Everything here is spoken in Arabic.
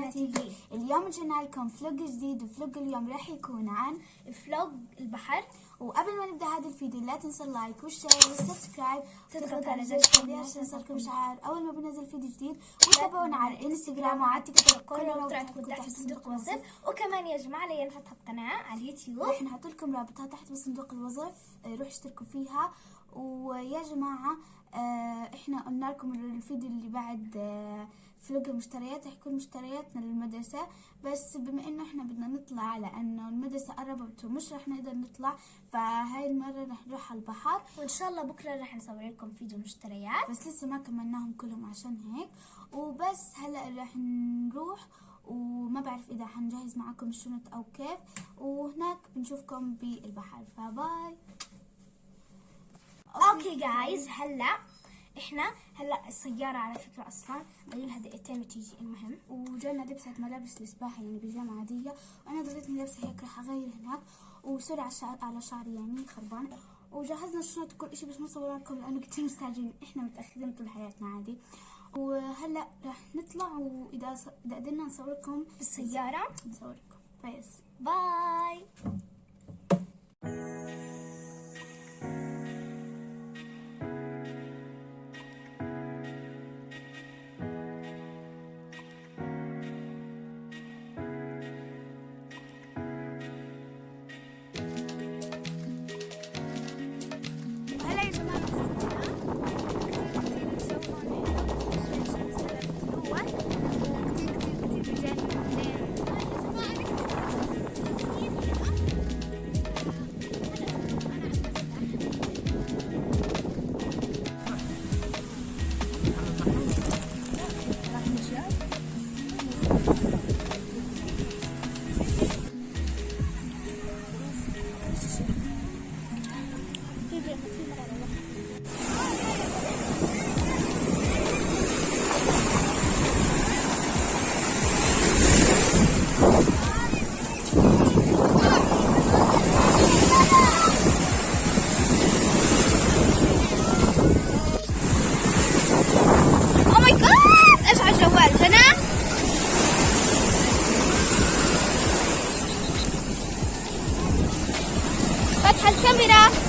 جنى تي في. اليوم جينا لكم فلوج جديد، وفلوج اليوم راح يكون عن فلوج البحر. وقبل ما نبدا هذا الفيديو لا تنسى اللايك والشير والسبسكرايب، تضغط على زر التنبيه عشان يوصلكم اشعار اول ما بنزل فيديو جديد، وتابعونا على الانستغرام وعلى تيك توك، كل الرابطات تكون تحت صندوق الوصف. وكمان يا جماعه لين فتحت قناه على اليوتيوب راح نحط لكم رابطها تحت بصندوق الوصف، روحوا اشتركوا فيها. ويا جماعه احنا قلنا لكم الفيديو اللي بعد فلوج المشتريات راح يكون مشترياتنا للمدرسة، بس بما انه احنا بدنا نطلع لانه المدرسة قربت ومش راح نقدر نطلع، فهاي المرة راح نروح على البحر، وان شاء الله بكره راح نصور لكم فيديو مشتريات، بس لسه ما كملناهم كلهم عشان هيك. وبس هلا راح نروح، وما بعرف اذا حنجهز معكم الشنط او كيف، وهناك بنشوفكم بالبحر، فباي. اوكي جايز، احنا هلا السيارة على فكرة اصلا قليلها دقيقتين وتيجي. المهم وجانا لبست ملابس السباحة يعني بيجامة عادية، وانا ضليتني لابسة هيك، راح اغير هناك. وسوري على شعري يعني خربان. وجهزنا الشنط وكل اشي، بس ما صورنا لكم لانه كتير مستعجلين، احنا متأخرين طول حياتنا عادي. وهلا راح نطلع، واذا قدرنا نصور لكم بالسيارة نصور لكم. بس باي. فتح الكاميرا.